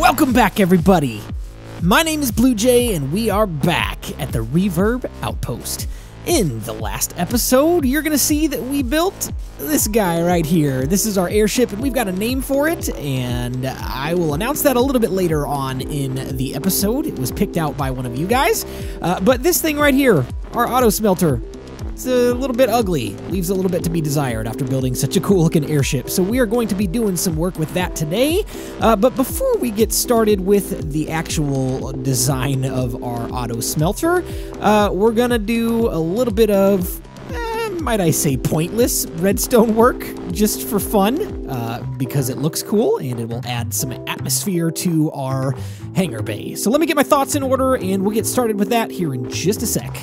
Welcome back, everybody. My name is BluJay, and we are back at the Reverb Outpost. In the last episode, you're gonna see that we built this guy right here. This is our airship, and we've got a name for it, and I will announce that a little bit later on in the episode. It was picked out by one of you guys. But this thing right here, our auto smelter, it's a little bit ugly, leaves a little bit to be desired after building such a cool looking airship. So we are going to be doing some work with that today. But before we get started with the actual design of our auto smelter, we're gonna do a little bit of, might I say, pointless redstone work just for fun, because it looks cool and it will add some atmosphere to our hangar bay. So let me get my thoughts in order and we'll get started with that here in just a sec.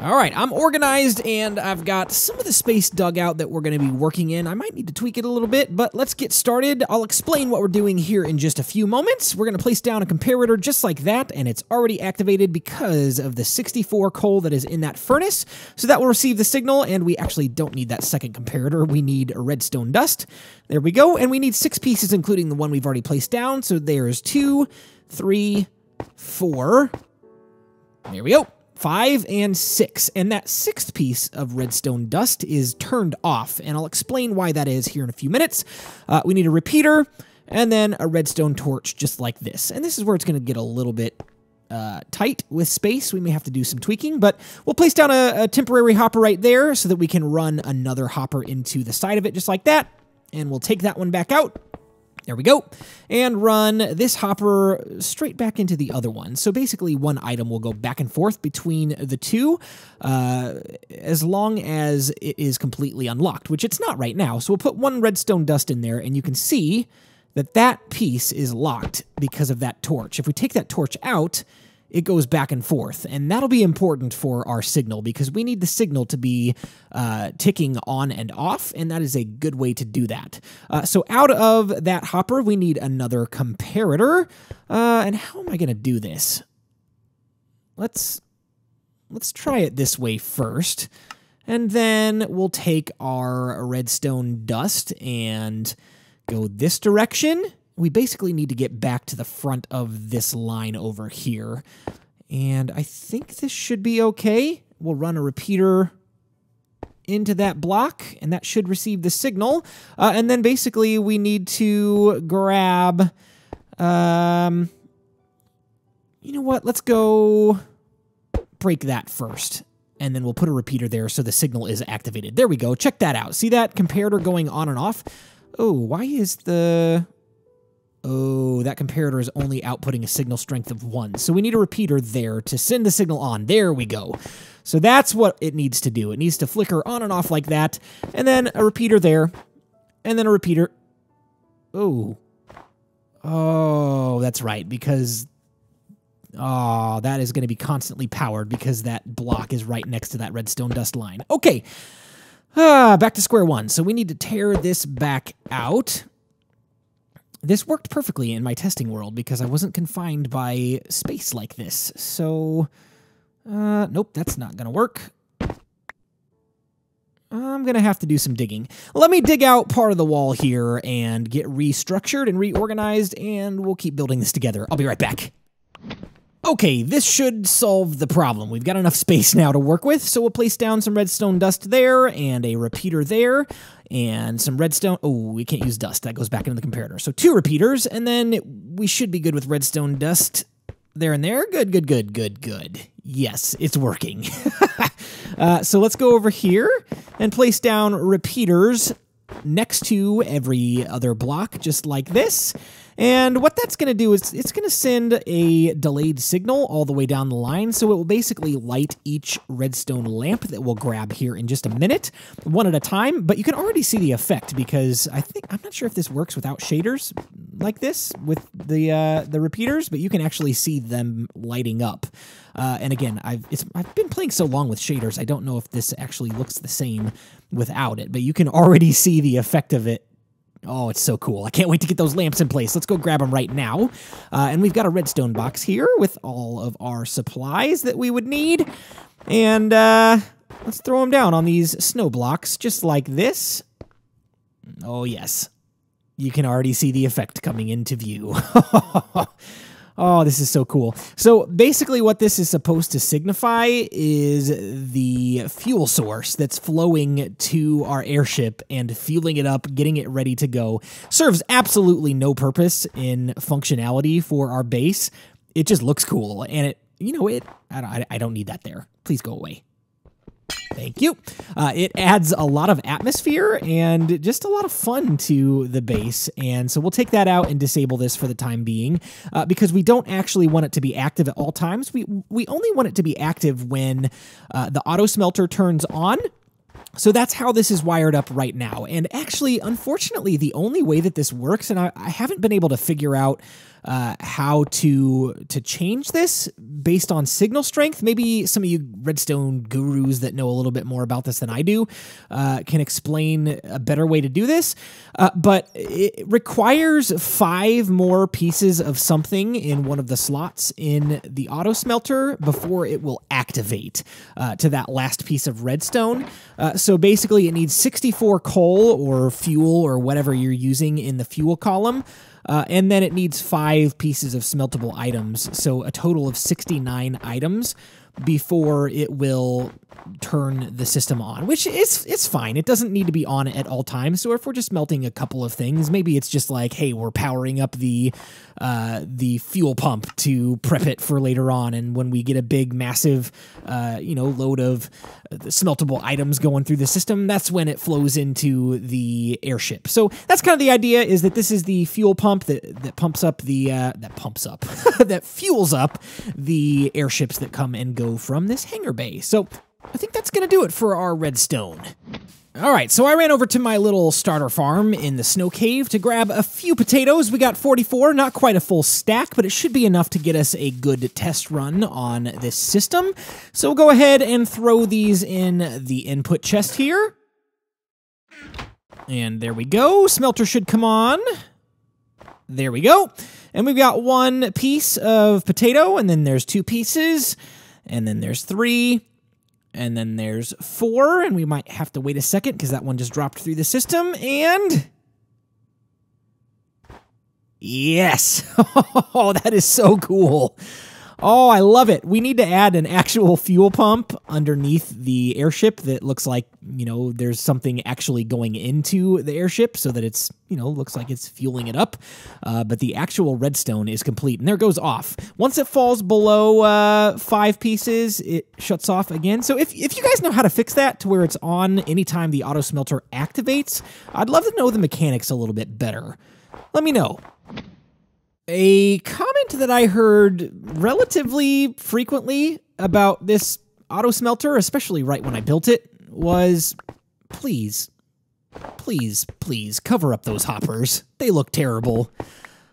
All right, I'm organized and I've got some of the space dug out that we're going to be working in. I might need to tweak it a little bit, but let's get started. I'll explain what we're doing here in just a few moments. We're going to place down a comparator just like that, and it's already activated because of the 64 coal that is in that furnace. So that will receive the signal, and we actually don't need that second comparator. We need a redstone dust. There we go, and we need 6 pieces, including the one we've already placed down. So there's 2, 3, 4. There we go. 5 and 6, and that 6th piece of redstone dust is turned off, and I'll explain why that is here in a few minutes. We need a repeater, and then a redstone torch just like this, and this is where it's going to get a little bit tight with space. We may have to do some tweaking, but we'll place down a temporary hopper right there so that we can run another hopper into the side of it just like that, and we'll take that one back out. There we go, and run this hopper straight back into the other one. So basically one item will go back and forth between the two as long as it is completely unlocked, which it's not right now. So we'll put one redstone dust in there, and you can see that that piece is locked because of that torch. If we take that torch out, it goes back and forth, and that'll be important for our signal because we need the signal to be ticking on and off, and that is a good way to do that. So out of that hopper, we need another comparator, and how am I going to do this? Let's try it this way first, and then we'll take our redstone dust and go this direction. We basically need to get back to the front of this line over here. And I think this should be okay. We'll run a repeater into that block, and that should receive the signal. And then basically we need to grab... you know what? Let's go break that first. And then we'll put a repeater there so the signal is activated. There we go. Check that out. See that comparator going on and off? Oh, why is the... Oh, that comparator is only outputting a signal strength of 1. So we need a repeater there to send the signal on. There we go. So that's what it needs to do. It needs to flicker on and off like that. And then a repeater there. And then a repeater. Oh. Oh, that's right. Because... Oh, that is going to be constantly powered because that block is right next to that redstone dust line. Okay. Back to square one. So we need to tear this back out. This worked perfectly in my testing world because I wasn't confined by space like this. So, nope, that's not going to work. I'm going to have to do some digging. Let me dig out part of the wall here and get restructured and reorganized, and we'll keep building this together. I'll be right back. Okay, this should solve the problem. We've got enough space now to work with, so we'll place down some redstone dust there, and a repeater there, and some redstone... Oh, we can't use dust. That goes back into the comparator. So 2 repeaters, and then we should be good with redstone dust there and there. Good, good, good, good, good. Yes, it's working. So let's go over here and place down repeaters next to every other block, just like this. And what that's going to do is it's going to send a delayed signal all the way down the line, so it will basically light each redstone lamp that we'll grab here in just a minute, one at a time. But you can already see the effect because I'm not sure if this works without shaders like this with the repeaters, but you can actually see them lighting up. And again, I've been playing so long with shaders, I don't know if this actually looks the same without it, but you can already see the effect of it. Oh, it's so cool. I can't wait to get those lamps in place. Let's go grab them right now. And we've got a redstone box here with all of our supplies that we would need. And let's throw them down on these snow blocks just like this. Oh, yes. You can already see the effect coming into view. Oh, this is so cool. So basically what this is supposed to signify is the fuel source that's flowing to our airship and fueling it up, getting it ready to go. Serves absolutely no purpose in functionality for our base. It just looks cool, and I don't need that there. Please go away. Thank you. It adds a lot of atmosphere and just a lot of fun to the base. And so we'll take that out and disable this for the time being because we don't actually want it to be active at all times. We only want it to be active when the auto smelter turns on. So that's how this is wired up right now. And actually, unfortunately, the only way that this works, and I haven't been able to figure out how to change this based on signal strength. Maybe some of you Redstone gurus that know a little bit more about this than I do can explain a better way to do this. But it requires 5 more pieces of something in one of the slots in the auto smelter before it will activate to that last piece of redstone. So basically it needs 64 coal or fuel or whatever you're using in the fuel column. And then it needs 5 pieces of smeltable items, so a total of 69 items before it will turn the system on, which it's fine. It doesn't need to be on at all times. So if we're just melting a couple of things, maybe it's just like, hey, we're powering up the fuel pump to prep it for later on. And when we get a big, massive, load of smeltable items going through the system, that's when it flows into the airship. So that's kind of the idea, is that this is the fuel pump that pumps up the, that fuels up the airships that come and go from this hangar bay. So I think that's going to do it for our redstone. All right, so I ran over to my little starter farm in the snow cave to grab a few potatoes. We got 44, not quite a full stack, but it should be enough to get us a good test run on this system. So we'll go ahead and throw these in the input chest here. And there we go. Smelter should come on. There we go. And we've got 1 piece of potato, and then there's 2 pieces, and then there's 3, and then there's 4, and we might have to wait a second because that one just dropped through the system, and yes! Oh, that is so cool. Oh, I love it. We need to add an actual fuel pump underneath the airship that looks like, there's something actually going into the airship so that it's, looks like it's fueling it up. But the actual redstone is complete, and there it goes off. Once it falls below 5 pieces, it shuts off again. So if you guys know how to fix that to where it's on anytime the auto smelter activates, I'd love to know the mechanics a little bit better. Let me know. A comment that I heard relatively frequently about this auto smelter, especially right when I built it, was, please, please, please cover up those hoppers. They look terrible.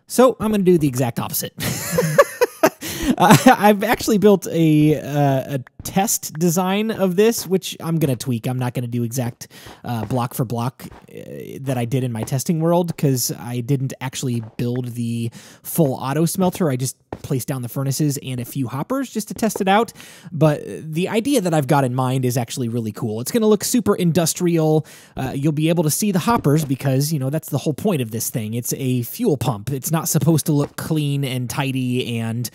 So I'm going to do the exact opposite. I've actually built a test design of this, which I'm going to tweak. I'm not going to do exact block for block that I did in my testing world because I didn't actually build the full auto smelter. I just placed down the furnaces and a few hoppers just to test it out. But the idea that I've got in mind is actually really cool. It's going to look super industrial. You'll be able to see the hoppers because, that's the whole point of this thing. It's a fuel pump. It's not supposed to look clean and tidy and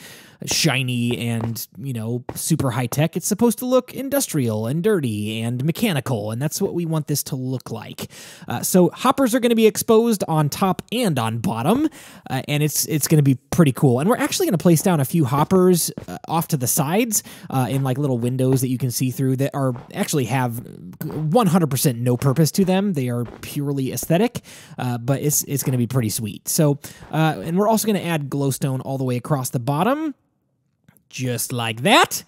shiny and, super high tech. It's supposed to look industrial and dirty and mechanical, and that's what we want this to look like. So hoppers are going to be exposed on top and on bottom, and it's going to be pretty cool. And we're actually going to place down a few hoppers off to the sides in like little windows that you can see through that are actually have 100% no purpose to them. They are purely aesthetic, but it's going to be pretty sweet. So, and we're also going to add glowstone all the way across the bottom, just like that.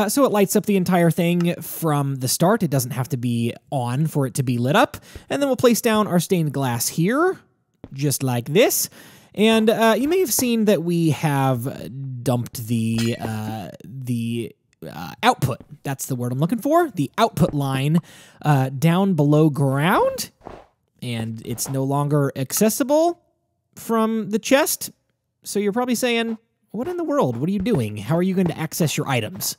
So it lights up the entire thing from the start. It doesn't have to be on for it to be lit up. And then we'll place down our stained glass here, just like this. And you may have seen that we have dumped the output. That's the word I'm looking for. The output line down below ground. And it's no longer accessible from the chest. So you're probably saying, what in the world? What are you doing? How are you going to access your items?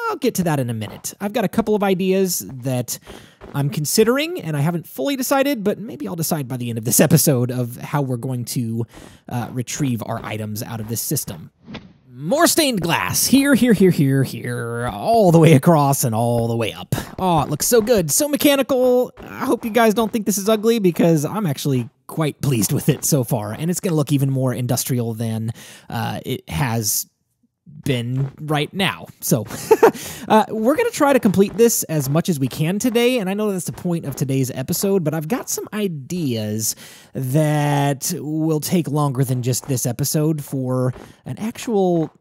I'll get to that in a minute. I've got a couple of ideas that I'm considering, and I haven't fully decided, but maybe I'll decide by the end of this episode of how we're going to retrieve our items out of this system. More stained glass. Here, all the way across and all the way up. Oh, it looks so good, so mechanical. I hope you guys don't think this is ugly, because I'm actually quite pleased with it so far, and it's going to look even more industrial than it has been right now. So we're going to try to complete this as much as we can today, and I know that's the point of today's episode, but I've got some ideas that will take longer than just this episode for an actual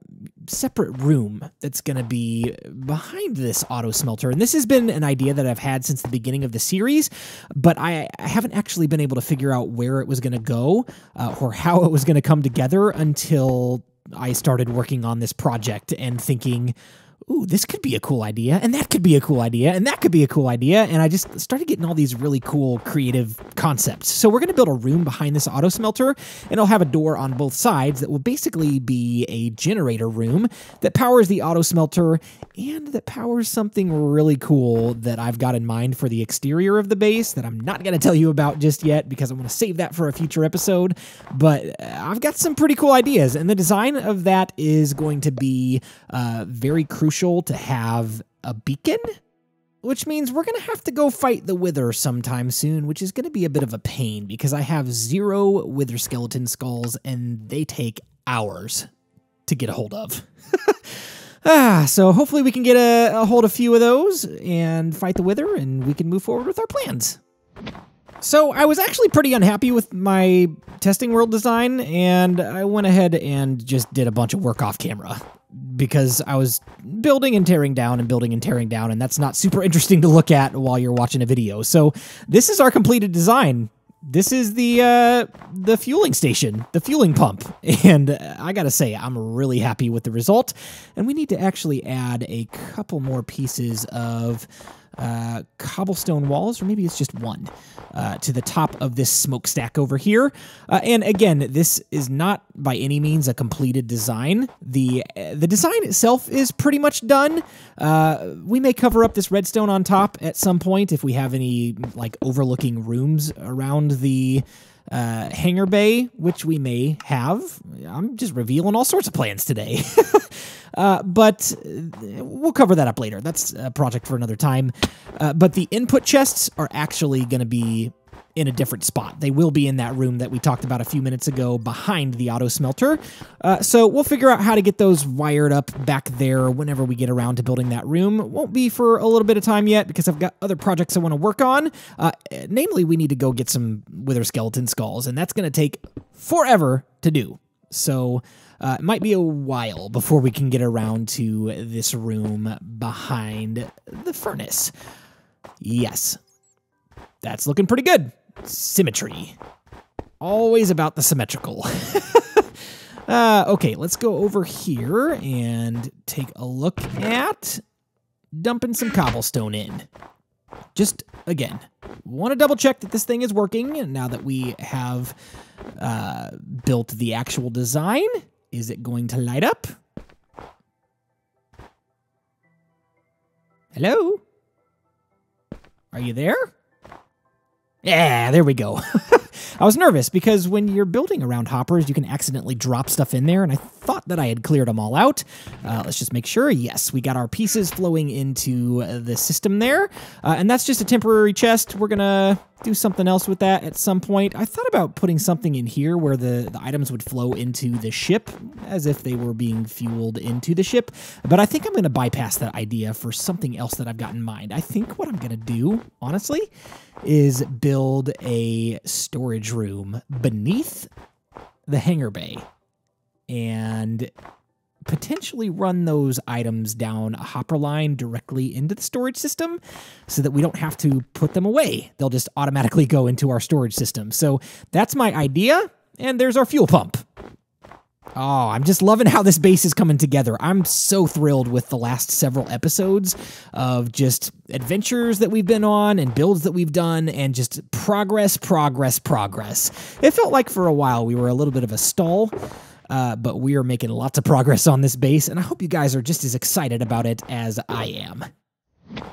separate room that's going to be behind this auto smelter. And this has been an idea that I've had since the beginning of the series, but I haven't actually been able to figure out where it was going to go or how it was going to come together until I started working on this project and thinking, ooh, this could be a cool idea, and that could be a cool idea, and that could be a cool idea, and I just started getting all these really cool creative concepts. So we're going to build a room behind this auto smelter, and it'll have a door on both sides that will basically be a generator room that powers the auto smelter and that powers something really cool that I've got in mind for the exterior of the base that I'm not going to tell you about just yet because I want to save that for a future episode, but I've got some pretty cool ideas, and the design of that is going to be very crucial to have a beacon, which means we're going to have to go fight the Wither sometime soon, which is going to be a bit of a pain because I have 0 Wither skeleton skulls and they take hours to get a hold of. So hopefully we can get a hold of a few of those and fight the Wither, and we can move forward with our plans. So I was actually pretty unhappy with my testing world design, and I went ahead and just did a bunch of work off camera because I was building and tearing down, and that's not super interesting to look at while you're watching a video. So this is our completed design. This is the fueling station, the fueling pump, and I gotta say, I'm really happy with the result, and we need to actually add a couple more pieces of cobblestone walls, or maybe it's just one, to the top of this smokestack over here. And again, this is not by any means a completed design. The design itself is pretty much done. We may cover up this redstone on top at some point if we have any like overlooking rooms around the hangar bay, which we may have. I'm just revealing all sorts of plans today. But we'll cover that up later. That's a project for another time. But the input chests are actually going to be in a different spot. They will be in that room that we talked about a few minutes ago behind the auto smelter. So we'll figure out how to get those wired up back there whenever we get around to building that room. It won't be for a little bit of time yet because I've got other projects I want to work on. Namely, we need to go get some Wither skeleton skulls, and that's going to take forever to do. So it might be a while before we can get around to this room behind the furnace. Yes, that's looking pretty good. Symmetry. Always about the symmetrical. Okay, let's go over here and take a look at dumping some cobblestone in. Just, again, want to double check that this thing is working now that we have built the actual design. Is it going to light up? Hello? Are you there? Yeah, there we go. I was nervous because when you're building around hoppers, you can accidentally drop stuff in there, and I thought that I had cleared them all out. Let's just make sure. Yes, we got our pieces flowing into the system there, and that's just a temporary chest. We're going to do something else with that at some point. I thought about putting something in here where the items would flow into the ship as if they were being fueled into the ship, but I think I'm going to bypass that idea for something else that I've got in mind. I think what I'm going to do, honestly, is build a storage room beneath the hangar bay and potentially run those items down a hopper line directly into the storage system so that we don't have to put them away. They'll just automatically go into our storage system. So that's my idea, and there's our fuel pump. Oh, I'm just loving how this base is coming together. I'm so thrilled with the last several episodes of just adventures that we've been on and builds that we've done and just progress. It felt like for a while we were a little bit of a stall. but we are making lots of progress on this base, and I hope you guys are just as excited about it as I am.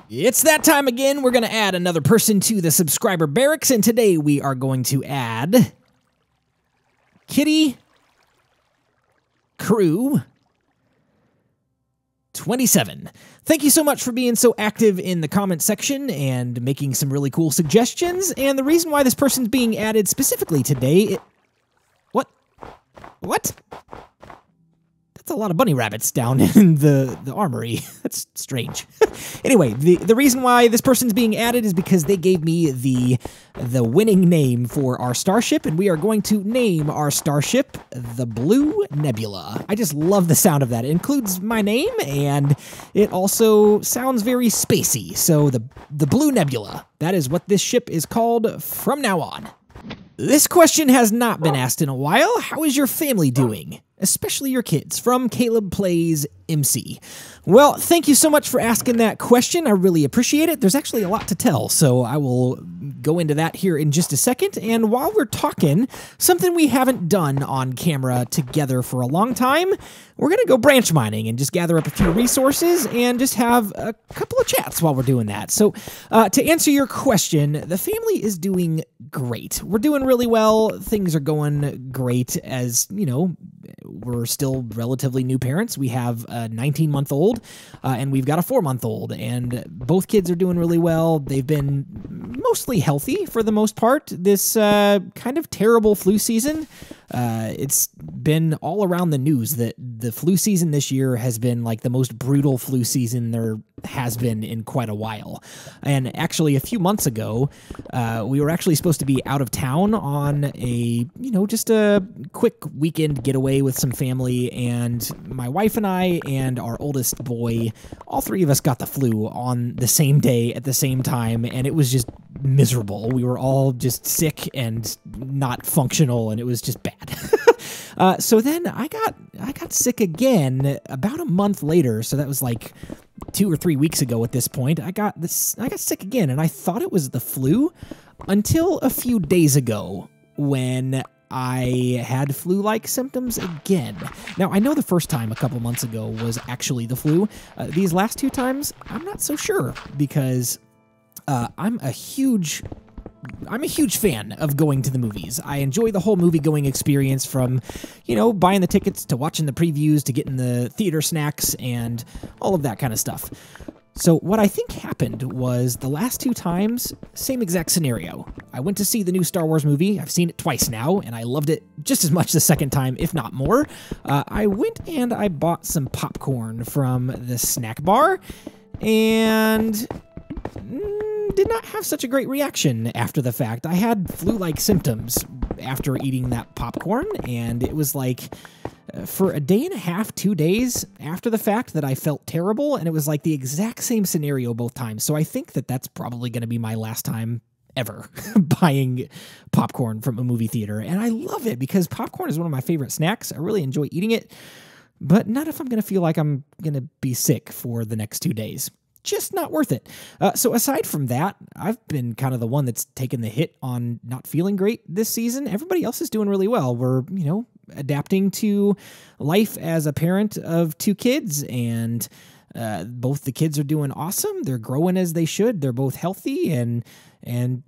It's that time again. We're going to add another person to the subscriber barracks, and today we are going to add Kitty Crew 27. Thank you so much for being so active in the comment section and making some really cool suggestions. And the reason why this person's being added specifically today... What? That's a lot of bunny rabbits down in the armory. That's strange. Anyway, the reason why this person's being added is because they gave me the winning name for our starship, and we are going to name our starship the Blue Nebula. I just love the sound of that. It includes my name, and it also sounds very spacey. So the Blue Nebula, that is what this ship is called from now on. This question has not been asked in a while. How is your family doing? Especially your kids, from Caleb Plays MC. Well, thank you so much for asking that question. I really appreciate it. There's actually a lot to tell, so I will go into that here in just a second. And while we're talking, something we haven't done on camera together for a long time, we're going to go branch mining and just gather up a few resources and just have a couple of chats while we're doing that. So to answer your question, the family is doing great. We're doing really well. Things are going great, as, you know, we're still relatively new parents. We have a 19-month-old, and we've got a 4-month-old, and both kids are doing really well. They've been mostly healthy for the most part. This kind of terrible flu season, it's been all around the news that the flu season this year has been like the most brutal flu season there has been in quite a while. And actually, a few months ago, we were actually supposed to be out of town on a, just a quick weekend getaway with some family, and my wife and I and our oldest boy, all three of us got the flu on the same day at the same time, and it was just miserable. We were all just sick and not functional, and it was just bad. So then I got sick again about a month later. So that was like 2 or 3 weeks ago at this point. I got sick again, and I thought it was the flu until a few days ago when I had flu-like symptoms again. Now, I know the first time a couple months ago was actually the flu. These last 2 times, I'm not so sure, because I'm a huge fan of going to the movies. I enjoy the whole movie-going experience, from, buying the tickets to watching the previews to getting the theater snacks and all of that kind of stuff. So what I think happened was the last 2 times, same exact scenario. I went to see the new Star Wars movie. I've seen it twice now, and I loved it just as much the second time, if not more. I went and I bought some popcorn from the snack bar, and did not have such a great reaction after the fact. I had flu-like symptoms after eating that popcorn, and it was like for a day and a half, 2 days after the fact that I felt terrible, and it was like the exact same scenario both times. So I think that that's probably going to be my last time ever buying popcorn from a movie theater. And I love it because popcorn is one of my favorite snacks. I really enjoy eating it, but not if I'm going to feel like I'm going to be sick for the next 2 days. Just not worth it. So aside from that, I've been kind of the one that's taken the hit on not feeling great this season. Everybody else is doing really well. We're, adapting to life as a parent of 2 kids, and both the kids are doing awesome. They're growing as they should. They're both healthy, and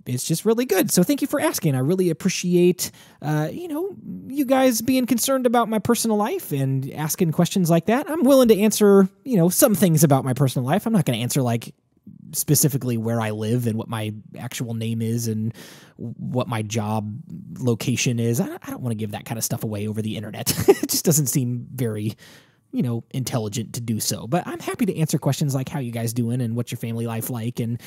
it's just really good. So thank you for asking. I really appreciate, you guys being concerned about my personal life and asking questions like that. I'm willing to answer, some things about my personal life. I'm not going to answer like specifically where I live and what my actual name is and what my job location is. I don't want to give that kind of stuff away over the internet. It just doesn't seem very, intelligent to do so. But I'm happy to answer questions like how you guys doing and what's your family life like, and,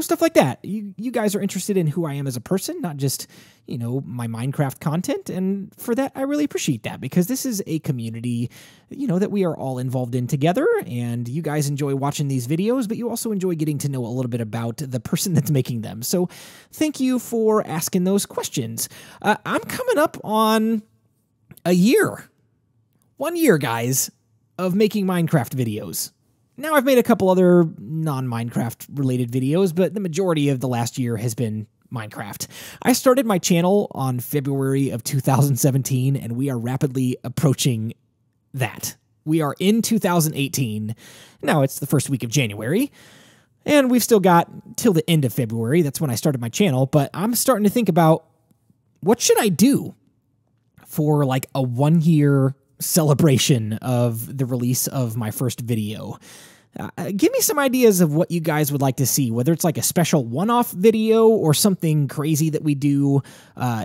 stuff like that. You guys are interested in who I am as a person, not just, my Minecraft content. And for that, I really appreciate that, because this is a community, that we are all involved in together, and you guys enjoy watching these videos, but you also enjoy getting to know a little bit about the person that's making them. So thank you for asking those questions. I'm coming up on a year. 1 year, guys, of making Minecraft videos. Now, I've made a couple other non-Minecraft related videos, but the majority of the last year has been Minecraft. I started my channel on February of 2017, and we are rapidly approaching that. We are in 2018. Now it's the first week of January, and we've still got till the end of February. That's when I started my channel, but I'm starting to think about what should I do for like a 1-year celebration of the release of my first video. Give me some ideas of what you guys would like to see, whether it's like a special one-off video or something crazy that we do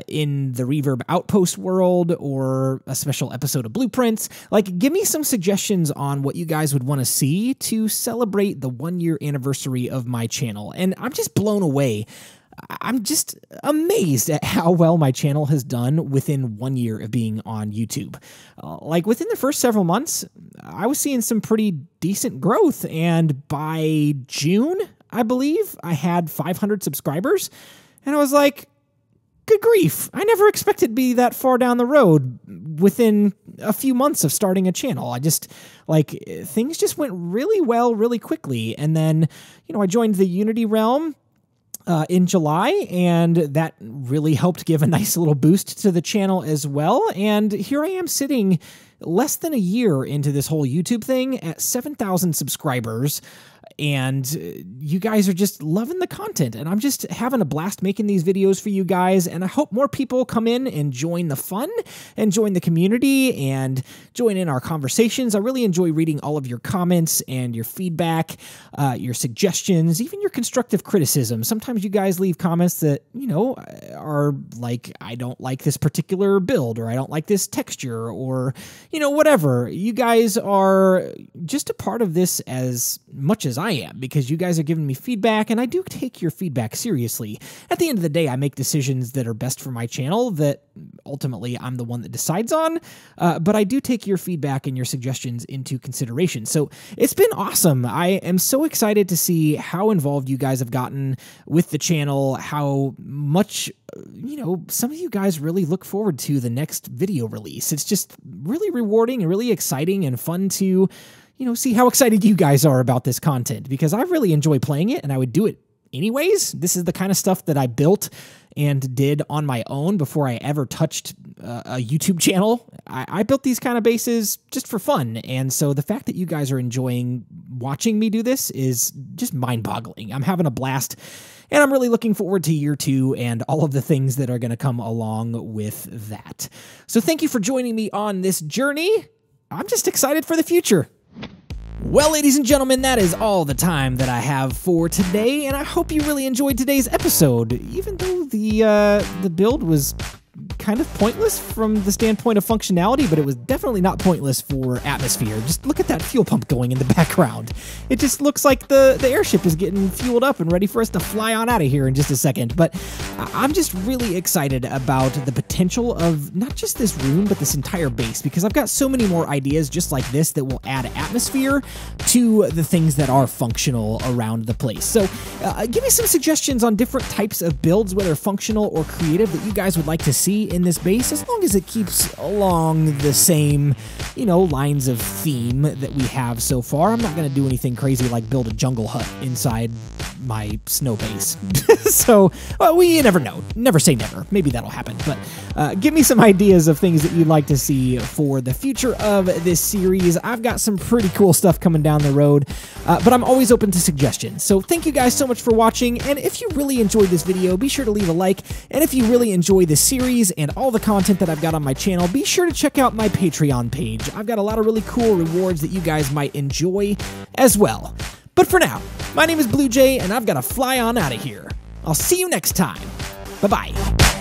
in the Reverb Outpost world, or a special episode of Blueprints. Like, give me some suggestions on what you guys would want to see to celebrate the 1-year anniversary of my channel. And I'm just blown away. I'm just amazed at how well my channel has done within 1 year of being on YouTube. Like, within the first several months, I was seeing some pretty decent growth, and by June, I believe, I had 500 subscribers, and I was like, good grief, I never expected to be that far down the road within a few months of starting a channel. I just, like, things just went really well, really quickly, and then, you know, I joined the Unity realm in July, and that really helped give a nice little boost to the channel as well. And here I am sitting less than a year into this whole YouTube thing at 7,000 subscribers, and you guys are just loving the content, and I'm just having a blast making these videos for you guys, and I hope more people come in and join the fun and join the community and join in our conversations. I really enjoy reading all of your comments and your feedback, your suggestions, even your constructive criticism. Sometimes you guys leave comments that, you know, are like, I don't like this particular build, or I don't like this texture, or, you know, whatever. You guys are just a part of this as much as I am, because you guys are giving me feedback, and I do take your feedback seriously. At the end of the day, I make decisions that are best for my channel that ultimately I'm the one that decides on, but I do take your feedback and your suggestions into consideration. So it's been awesome. I am so excited to see how involved you guys have gotten with the channel, how much, you know, some of you guys really look forward to the next video release. It's just really rewarding and really exciting and fun to, you know, see how excited you guys are about this content, because I really enjoy playing it, and I would do it anyways. This is the kind of stuff that I built and did on my own before I ever touched a YouTube channel. I built these kind of bases just for fun, and so the fact that you guys are enjoying watching me do this is just mind-boggling. I'm having a blast, and I'm really looking forward to year 2 and all of the things that are going to come along with that. So thank you for joining me on this journey. I'm just excited for the future. Well, ladies and gentlemen, that is all the time that I have for today, and I hope you really enjoyed today's episode, even though the build was kind of pointless from the standpoint of functionality, but it was definitely not pointless for atmosphere. Just look at that fuel pump going in the background. It just looks like the airship is getting fueled up and ready for us to fly on out of here in just a second. But I'm just really excited about the potential of not just this room, but this entire base, because I've got so many more ideas just like this that will add atmosphere to the things that are functional around the place. So give me some suggestions on different types of builds, whether functional or creative, that you guys would like to see in this base, as long as it keeps along the same, you know, lines of theme that we have so far. I'm not going to do anything crazy like build a jungle hut inside my snow base. So, well, we never know. Never say never. Maybe that'll happen. But give me some ideas of things that you'd like to see for the future of this series. I've got some pretty cool stuff coming down the road, but I'm always open to suggestions. So thank you guys so much for watching, and if you really enjoyed this video, be sure to leave a like, and if you really enjoy this series and all the content that I've got on my channel, be sure to check out my Patreon page. I've got a lot of really cool rewards that you guys might enjoy as well. But for now, my name is BluJay, and I've got to fly on out of here. I'll see you next time. Bye-bye.